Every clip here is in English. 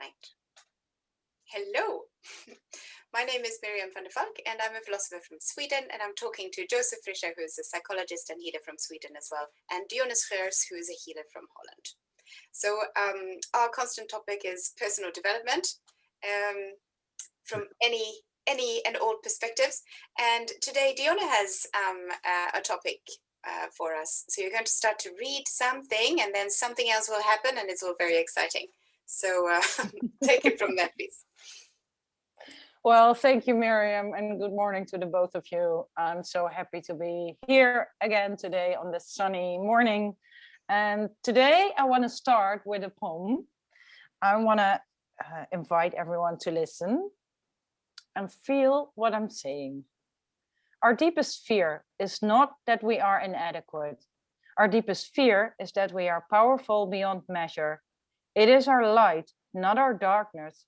Right. Hello. My name is Miriam van der Valk, and I'm a philosopher from Sweden, and I'm talking to Josef who is a psychologist and healer from Sweden as well, and Dyonne, who is a healer from Holland. So our constant topic is personal development from any and all perspectives. And today Dyonne has a topic for us. So you're going to start to read something, and then something else will happen, and it's all very exciting. So take it from there, please. Well, thank you, Miriam, and good morning to the both of you. I'm so happy to be here again today on this sunny morning. And today I want to start with a poem. I want to invite everyone to listen and feel what I'm saying. Our deepest fear is not that we are inadequate. Our deepest fear is that we are powerful beyond measure. It is our light, not our darkness,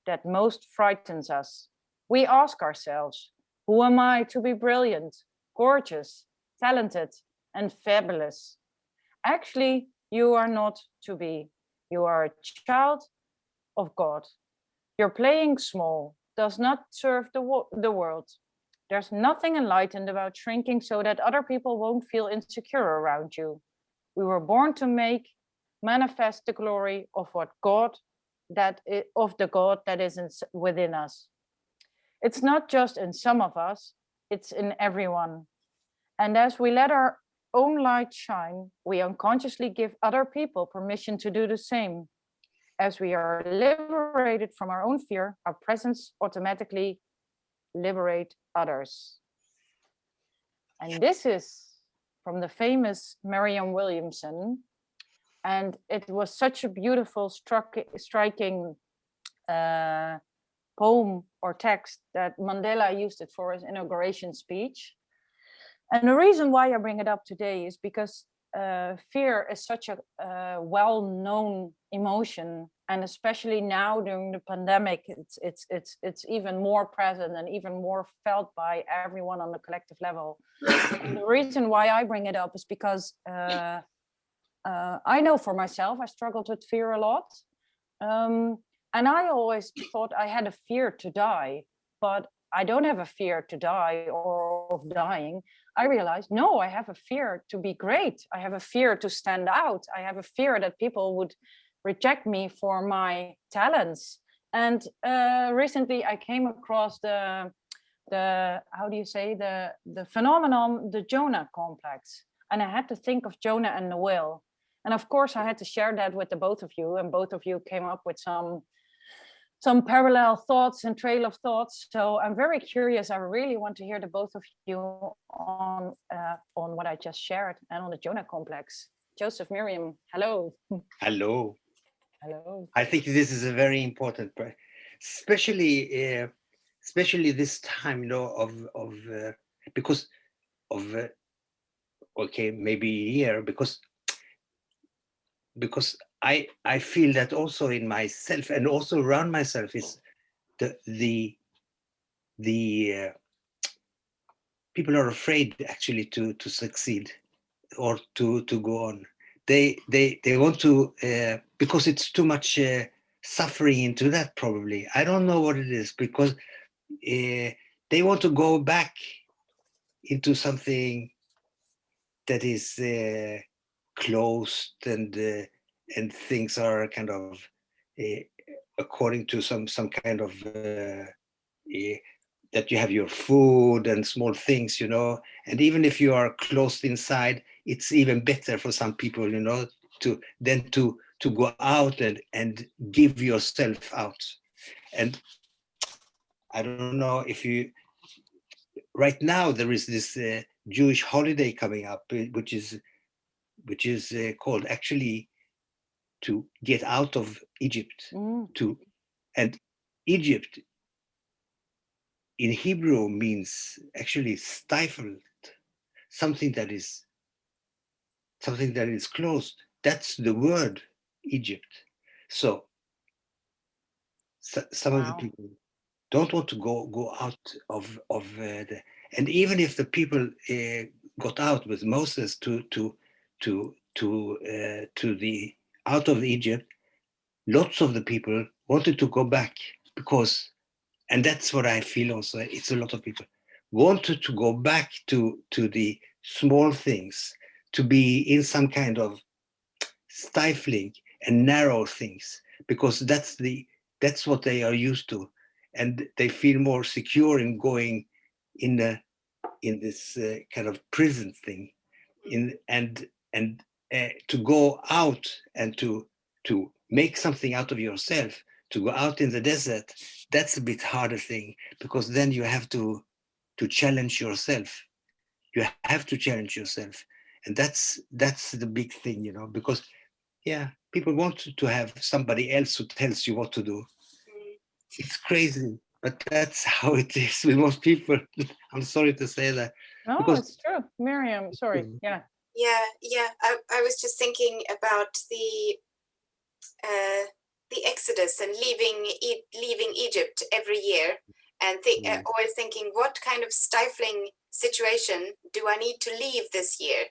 that most frightens us. We ask ourselves, who am I to be brilliant, gorgeous, talented, and fabulous? Actually, you are not to be. You are a child of God. Your playing small does not serve the world. There's nothing enlightened about shrinking so that other people won't feel insecure around you. We were born to manifest the glory of the God that is within us. It's not just in some of us, it's in everyone. And as we let our own light shine, we unconsciously give other people permission to do the same. As we are liberated from our own fear, our presence automatically liberate others. And this is from the famous Marianne Williamson. And it was such a beautiful, striking poem or text that Mandela used it for his inauguration speech. And the reason why I bring it up today is because fear is such a well-known emotion, and especially now during the pandemic, it's even more present and even more felt by everyone on the collective level. And the reason why I bring it up is because I know for myself, I struggled with fear a lot. And I always thought I had a fear to die, but I don't have a fear to die or of dying. I realized, no, I have a fear to be great. I have a fear to stand out. I have a fear that people would reject me for my talents. And recently I came across the phenomenon, the Jonah complex. And I had to think of Jonah and the whale. And of course I had to share that with the both of you, and both of you came up with some parallel thoughts and trail of thoughts. So I'm very curious. I really want to hear the both of you on what I just shared and on the Jonah complex. Josef, Miriam, hello. Hello. Hello. I think this is a very important, especially this time, of because of okay, maybe a year, because I feel that also in myself and also around myself is the people are afraid actually to succeed or to go on. They want to because it's too much suffering into that. Probably I don't know what it is, because they want to go back into something that is closed and things are kind of according to some kind of that you have your food and small things, and even if you are closed inside, it's even better for some people, to go out and give yourself out. And I don't know if you, right now there is this Jewish holiday coming up, which is called actually to get out of Egypt. And Egypt in Hebrew means actually stifled, something that is closed. That's the word, Egypt. So some of the people don't want to go out of the, and even if the people got out with Moses to the out of Egypt, lots of the people wanted to go back because, and that's what I feel also, it's a lot of people wanted to go back to the small things, to be in some kind of stifling and narrow things, because that's what they are used to, and they feel more secure in going in this kind of prison thing, and to go out and to make something out of yourself, to go out in the desert. That's a bit harder thing, because then you have to challenge yourself. You have to challenge yourself, and that's the big thing, because yeah, people want to have somebody else who tells you what to do. It's crazy, but that's how it is with most people. I'm sorry to say that, No, because it's true. Miriam, sorry. Yeah. Yeah. I was just thinking about the Exodus and leaving Egypt every year, and always thinking, what kind of stifling situation do I need to leave this year?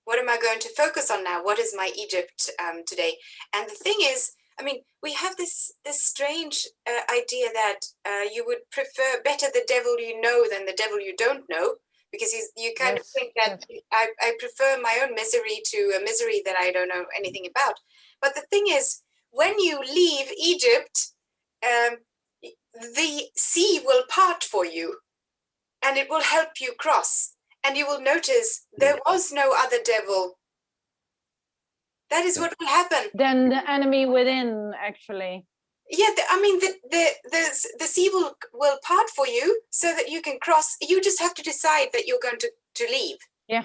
What am I going to focus on now? What is my Egypt today? And the thing is, I mean, we have this strange idea that you would prefer better the devil you know than the devil you don't know, because you kind of think that I prefer my own misery to a misery that I don't know anything about. But the thing is, when you leave Egypt, the sea will part for you, and it will help you cross. And you will notice there was no other devil. That is what will happen. Then the enemy within, actually. Yeah, I mean, the sea will part for you so that you can cross. You just have to decide that you're going to leave. Yeah.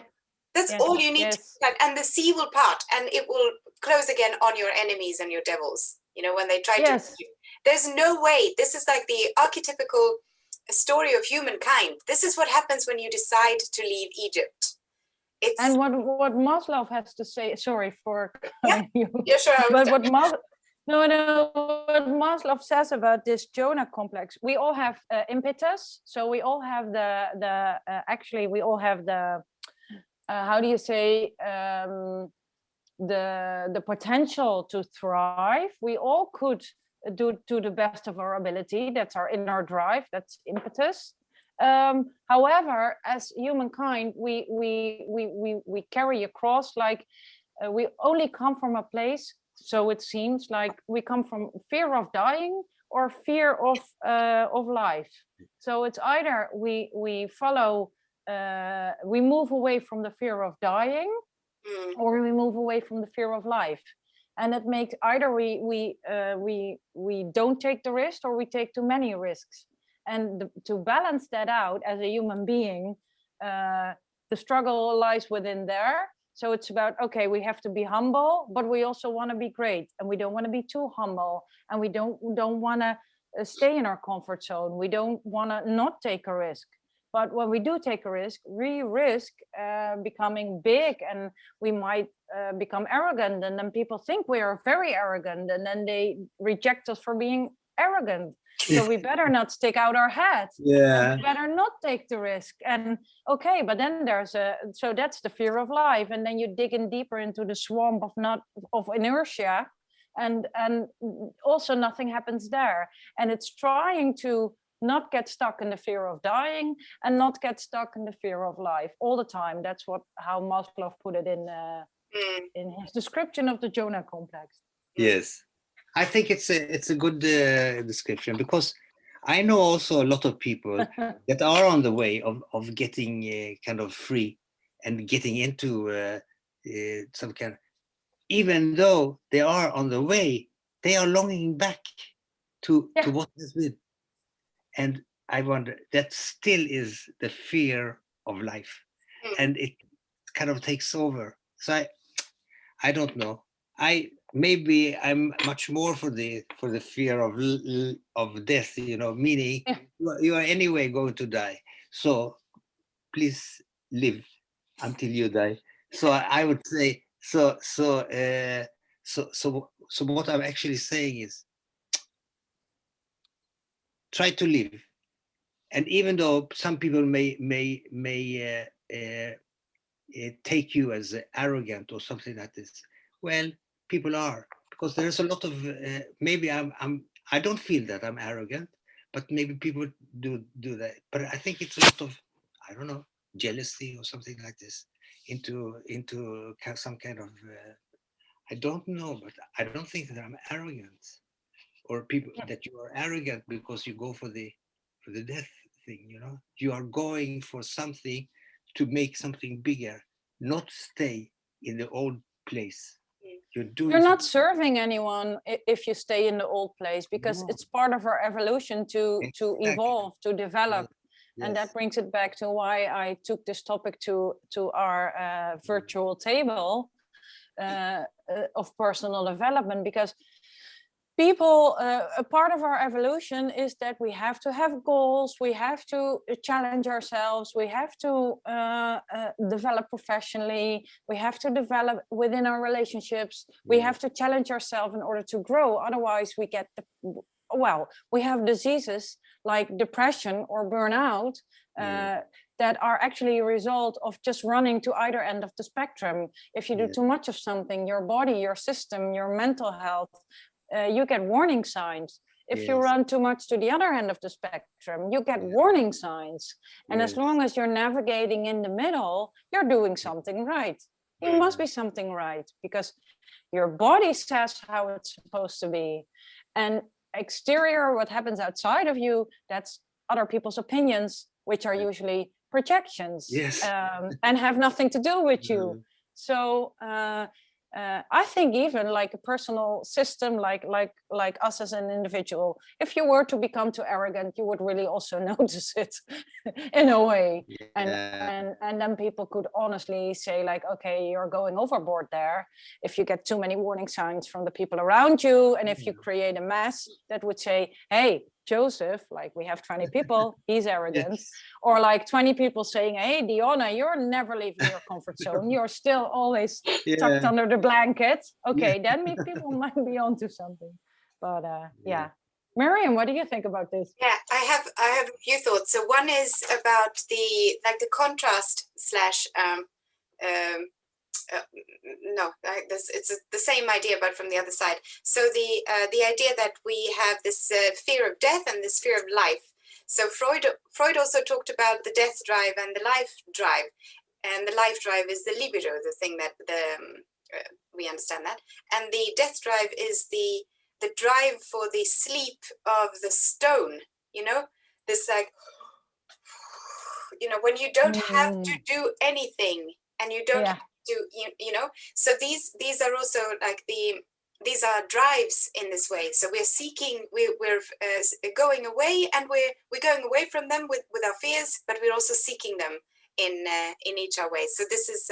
That's all you need to decide. And the sea will part, and it will close again on your enemies and your devils. When they try to leave. There's no way. This is like the archetypical story of humankind. This is what happens when you decide to leave Egypt. And what Maslow has to say, sorry for you. Yeah, sure. But what Maslow says about this Jonah complex, we all have impetus. So we all have actually we all have the how do you say, the potential to thrive. We all could do to the best of our ability. That's our inner drive. That's impetus. However, as humankind, we carry a cross, like we only come from a place. So it seems like we come from fear of dying or fear of life. So it's either we follow, we move away from the fear of dying, or we move away from the fear of life. And it makes either we don't take the risk, or we take too many risks. And to balance that out as a human being, the struggle lies within there. So it's about, okay, we have to be humble, but we also want to be great, and we don't want to be too humble, and we don't want to stay in our comfort zone. We don't want to not take a risk. But when we do take a risk, we risk becoming big, and we might become arrogant, and then people think we are very arrogant, and then they reject us for being arrogant. So we better not stick out our head. Yeah. We better not take the risk. And okay, but then so that's the fear of life. And then you dig in deeper into the swamp of inertia, and also nothing happens there. And it's trying to not get stuck in the fear of dying, and not get stuck in the fear of life all the time. That's how Maslow put it in his description of the Jonah complex. Yes, I think it's a good description, because I know also a lot of people that are on the way of getting kind of free and getting into some kind. Even though they are on the way, they are longing back to what has been. And I wonder, that still is the fear of life, and it kind of takes over. So I don't know. Maybe I'm much more for the fear of death. Meaning you are anyway going to die. So please live until you die. So I would say so. So what I'm actually saying is, try to live. And even though some people may take you as arrogant or something like this, well, people are, because there's a lot of maybe I don't feel that I'm arrogant, but maybe people do that. But I think it's a lot of, I don't know, jealousy or something like this into some kind of I don't know, but I don't think that I'm arrogant, or people that you are arrogant because you go for the death thing. You know, you are going for something to make something bigger, not stay in the old place. You're doing. You're not serving anyone if you stay in the old place, because it's part of our evolution to evolve, to develop. Yes. And that brings it back to why I took this topic to our virtual table of personal development, because people, a part of our evolution is that we have to have goals, we have to challenge ourselves, we have to develop professionally, we have to develop within our relationships, we have to challenge ourselves in order to grow. Otherwise we get we have diseases like depression or burnout that are actually a result of just running to either end of the spectrum. If you do too much of something, your body, your system, your mental health, you get warning signs. If you run too much to the other end of the spectrum, you get warning signs. And as long as you're navigating in the middle, you're doing something right. You must be something right, because your body says how it's supposed to be. And exterior, what happens outside of you, that's other people's opinions, which are usually projections, and have nothing to do with you. So I think even like a personal system, like us as an individual, if you were to become too arrogant, you would really also notice it in a way. And then people could honestly say like, okay, you're going overboard there. If you get too many warning signs from the people around you, and if you create a mass that would say, hey, Joseph, like we have 20 people, he's arrogant. Or like 20 people saying, hey, Dyonne, you're never leaving your comfort zone. You're still always tucked under the blanket. Okay, then people might be onto something. But Miriam, what do you think about this? Yeah, I have a few thoughts. So one is about the contrast slash it's the same idea, but from the other side. So the idea that we have this fear of death and this fear of life. So Freud also talked about the death drive and the life drive, and the life drive is the libido, the thing that we understand that, and the death drive is the drive for the sleep of the stone. You know, this like, you know, when you don't have to do anything and you don't have to, you know. So these are also like these are drives in this way. So we're seeking, we're going away, and we're going away from them with our fears, but we're also seeking them in each our way. So this is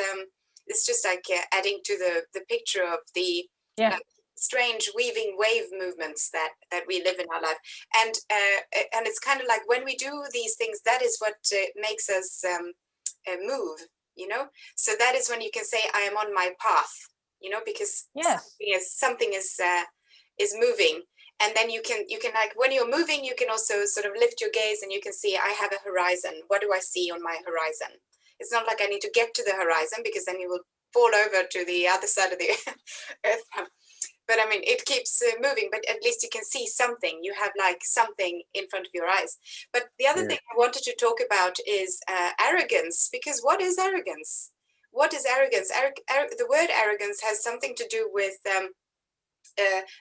it's just like adding to the picture of the strange weaving wave movements that we live in our life, and it's kind of like when we do these things, that is what makes us move, you know. So that is when you can say, I am on my path, you know, because something is moving. And then you can like, when you're moving, you can also sort of lift your gaze and you can see, I have a horizon. What do I see on my horizon? It's not like I need to get to the horizon, because then you will fall over to the other side of the earth. But I mean, it keeps moving, but at least you can see something. You have like something in front of your eyes. But the other thing I wanted to talk about is arrogance, because what is arrogance? What is arrogance? The word arrogance has something to do with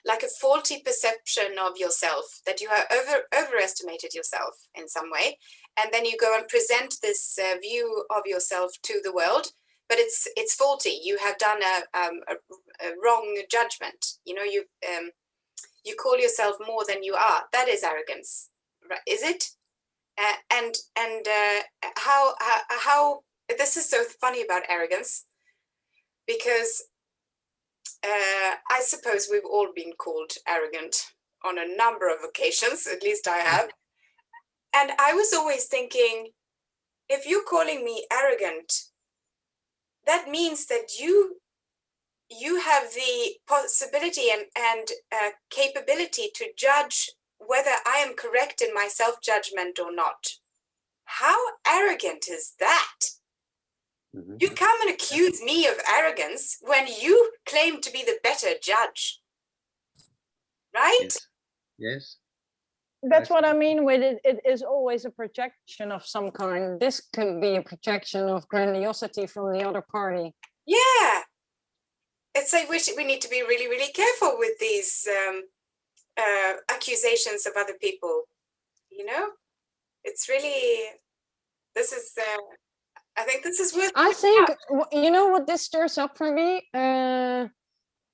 like a faulty perception of yourself, that you have overestimated yourself in some way. And then you go and present this view of yourself to the world, but it's faulty. You have done a wrong judgment. You know, you call yourself more than you are. That is arrogance, right? Is it? And how this is so funny about arrogance, because I suppose we've all been called arrogant on a number of occasions. At least I have. And I was always thinking, if you're calling me arrogant, that means that you have the possibility and capability to judge whether I am correct in my self-judgment or not. How arrogant is that? You come and accuse me of arrogance when you claim to be the better judge. right? Yes. Yes. That's what I mean with it. It is always a projection of some kind. This could be a projection of grandiosity from the other party. Yeah, it's like we need to be really, really careful with these accusations of other people. You know, it's really, this is, I think this is worth. I think, you know what this stirs up for me?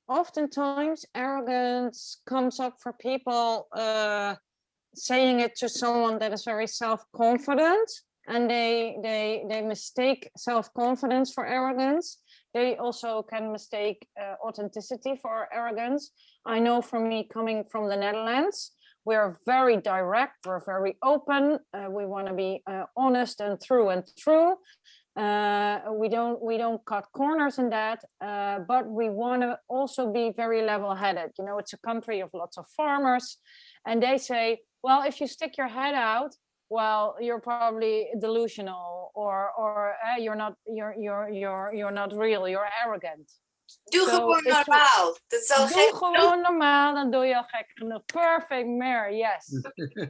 Oftentimes, arrogance comes up for people saying it to someone that is very self-confident, and they mistake self-confidence for arrogance. They also can mistake authenticity for arrogance. I know for me, coming from the Netherlands, we're very direct, we're very open, we want to be honest and through and through. We don't cut corners in that, but we want to also be very level-headed. You know, it's a country of lots of farmers, and they say, well, if you stick your head out, well, you're probably delusional, or you're not real, you're arrogant. Doe gewoon it's normaal. Dat is al Doe gek gewoon normaal, dan doe je al gek genoeg. Perfect, Mary, yes.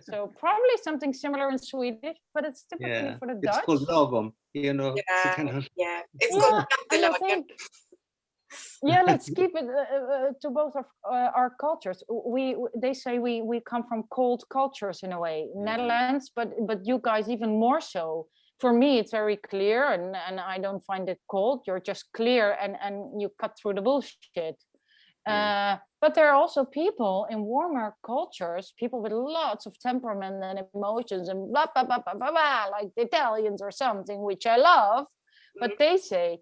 So probably something similar in Swedish, but it's typically for the Dutch. It's called lagom, you know. Yeah, Kind of... yeah. It's Yeah, called and I think, yeah, let's keep it to both of our cultures. They say we come from cold cultures in a way, Netherlands, but you guys even more so. For me, it's very clear, and I don't find it cold. You're just clear, and you cut through the bullshit. But there are also people in warmer cultures, people with lots of temperament and emotions and blah, blah, blah, blah, blah, blah, like the Italians or something, which I love. But they say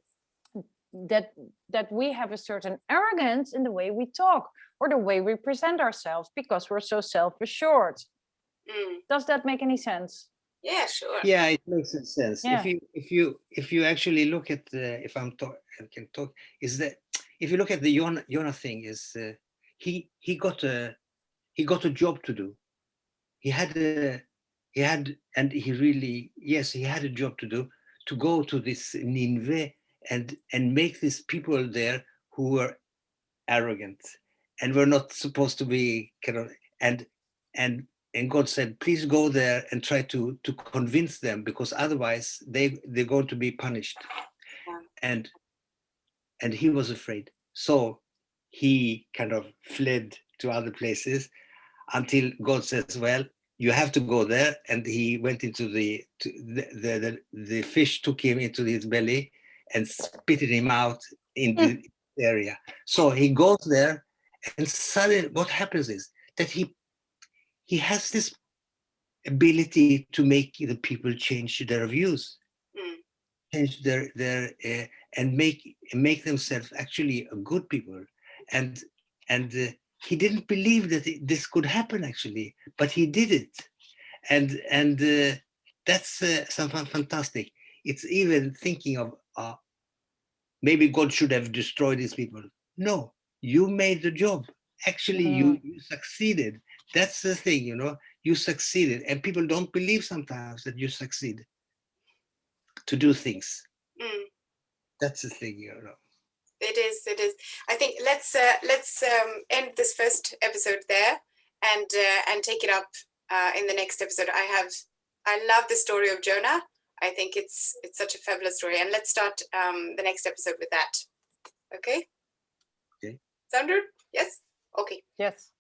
that we have a certain arrogance in the way we talk or the way we present ourselves because we're so self-assured. Does that make any sense? Yeah, sure. Yeah, it makes sense. Yeah. If you actually look at if I can talk, is that if you look at the Jonah thing, is he got a job to do. He had and he really, yes, he had a job to do, to go to this Nineveh and make these people there who were arrogant and were not supposed to be kind of, and God said, please go there and try to convince them, because otherwise they're going to be punished. And he was afraid. So he kind of fled to other places until God says, well, you have to go there. And he went into the fish took him into his belly and spitted him out in the area. So he goes there, and suddenly what happens is that he has this ability to make the people change their views, change their and make themselves actually a good people. And he didn't believe that this could happen actually, but he did it. And that's something fantastic. It's even thinking of maybe God should have destroyed these people. No, you made the job. Actually, you succeeded. That's the thing, you know, you succeeded. And people don't believe sometimes that you succeed to do things. That's the thing, you know. It is. I think let's end this first episode there and take it up in the next episode. I love the story of Jonah. I think it's such a fabulous story, and let's start the next episode with that. Okay? Okay. Sound good? Yes? Okay. Yes.